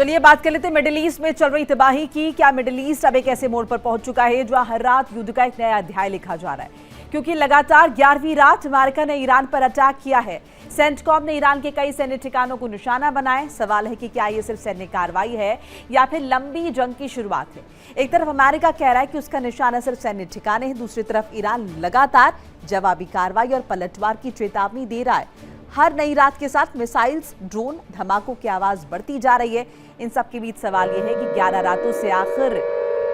चलिए बात कर लेते हैं मिडिल ईस्ट में चल रही तबाही की। क्या मिडिल ईस्ट अब एक ऐसे मोड़ पर पहुंच चुका है जहां हर रात युद्ध का एक नया अध्याय लिखा जा रहा है, क्योंकि लगातार 11वीं रात अमेरिका ने ईरान पर अटैक किया है। सेंटकॉम ने ईरान के कई सैन्य ठिकानों को निशाना बनाया। सवाल है कि क्या ये सिर्फ सैन्य कार्रवाई है या फिर लंबी जंग की शुरुआत है। एक तरफ अमेरिका कह रहा है कि उसका निशाना सिर्फ सैन्य ठिकाने हैं, दूसरी तरफ ईरान लगातार जवाबी कार्रवाई और पलटवार की चेतावनी दे रहा है। हर नई रात के साथ मिसाइल्स, ड्रोन, धमाकों की आवाज बढ़ती जा रही है। इन सब के बीच सवाल यह है कि 11 रातों से आखिर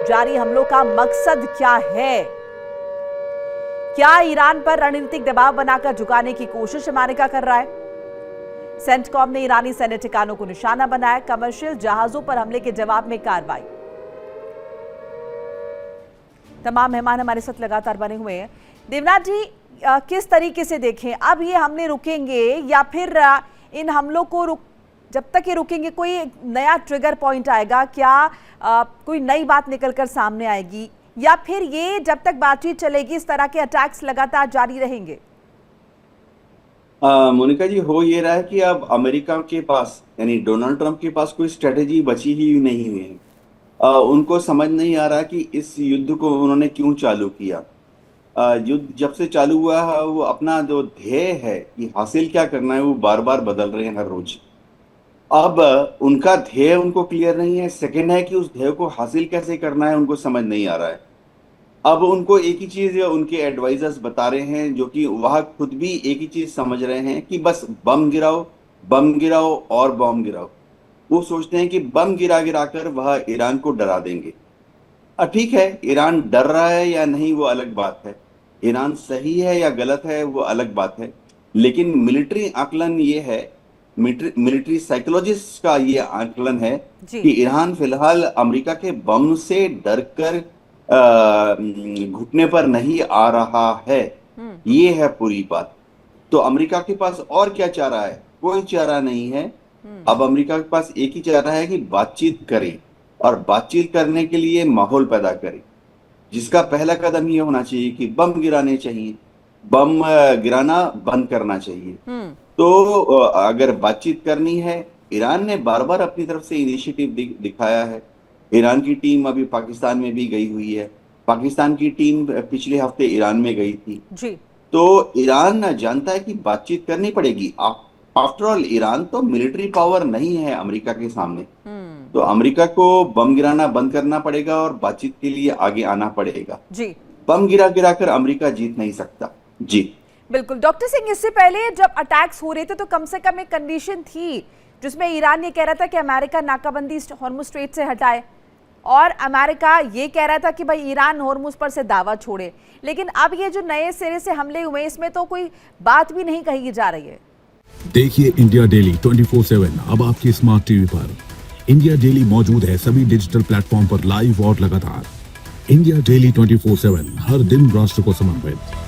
जारी हमलों का मकसद क्या है। क्या ईरान पर रणनीतिक दबाव बनाकर झुकाने की कोशिश अमेरिका कर रहा है? सेंटकॉम ने ईरानी सैन्य ठिकानों को निशाना बनाया। कमर्शियल जहाजों पर हमले के जवाब में कार्रवाई। तमाम मेहमान हमारे साथ लगातार बने हुए हैं। देवनाथ जी, किस तरीके से देखें, अब ये हमले रुकेंगे या फिर इन हमलों को जब तक ये रुकेंगे कोई नया ट्रिगर पॉइंट आएगा? क्या कोई नई बात निकलकर सामने आएगी या फिर ये जब तक बातचीत चलेगी इस तरह के अटैक्स लगातार जारी रहेंगे? मोनिका जी, हो ये रहा है कि अब अमेरिका के पास यानी डोनाल्ड ट्रंप के पास कोई स्ट्रेटेजी बची ही नहीं हुई है। उनको समझ नहीं आ रहा कि इस युद्ध को उन्होंने क्यों चालू किया। युद्ध जब से चालू हुआ है वो अपना जो ध्येय है कि हासिल क्या करना है वो बार बार बदल रहे हैं हर रोज। अब उनका ध्येय उनको क्लियर नहीं है। सेकंड है कि उस ध्येय को हासिल कैसे करना है उनको समझ नहीं आ रहा है। अब उनको एक ही चीज उनके एडवाइजर्स बता रहे हैं, जो कि वह खुद भी एक ही चीज समझ रहे हैं कि बस बम गिराओ, बम गिराओ और बम गिराओ। वो सोचते हैं कि बम गिरा गिरा कर वह ईरान को डरा देंगे। ठीक है, ईरान डर रहा है या नहीं वो अलग बात है, ईरान सही है या गलत है वो अलग बात है, लेकिन मिलिट्री आकलन ये है, मिलिट्री साइकोलॉजिस्ट का ये आकलन है कि ईरान फिलहाल अमेरिका के बम से डरकर घुटने पर नहीं आ रहा है। ये है पूरी बात। तो अमेरिका के पास और क्या चारा है? कोई चारा नहीं है। अब अमेरिका के पास एक ही चारा है कि बातचीत करे और बातचीत करने के लिए माहौल पैदा करे, जिसका पहला कदम ये होना चाहिए कि बम गिराने चाहिए, बम गिराना बंद करना चाहिए। तो अगर बातचीत करनी है, ईरान ने बार बार अपनी तरफ से इनिशिएटिव दिखाया है। ईरान की टीम अभी पाकिस्तान में भी गई हुई है। पाकिस्तान की टीम पिछले हफ्ते ईरान में गई थी जी। तो ईरान जानता है कि बातचीत करनी पड़ेगी। आफ्टर ऑल ईरान तो मिलिट्री पावर नहीं है अमेरिका के सामने। तो अमेरिका को बम गिराना बंद करना पड़ेगा और बातचीत के लिए आगे आना पड़ेगा जी। बम गिरा कर अमेरिका जीत नहीं सकता जी। बिल्कुल डॉक्टर सिंह, इससे पहले जब अटैक्स हो रहे थे तो कम से कम एक कंडीशन थी जिसमें ईरान ये कह रहा था कि अमेरिका नाकाबंदी हॉर्मुज स्ट्रेट से हटाए और अमेरिका ये कह रहा था कि भाई ईरान हॉर्मुज पर से दावा छोड़े। लेकिन अब ये जो नए सिरे से हमले हुए इसमें तो कोई बात भी नहीं कही जा रही है। देखिए इंडिया डेली 24/7 अब आपकी स्मार्ट टीवी पर। इंडिया डेली मौजूद है सभी डिजिटल प्लेटफॉर्म पर लाइव और लगातार। इंडिया डेली 24/7 हर दिन राष्ट्र को समर्पित।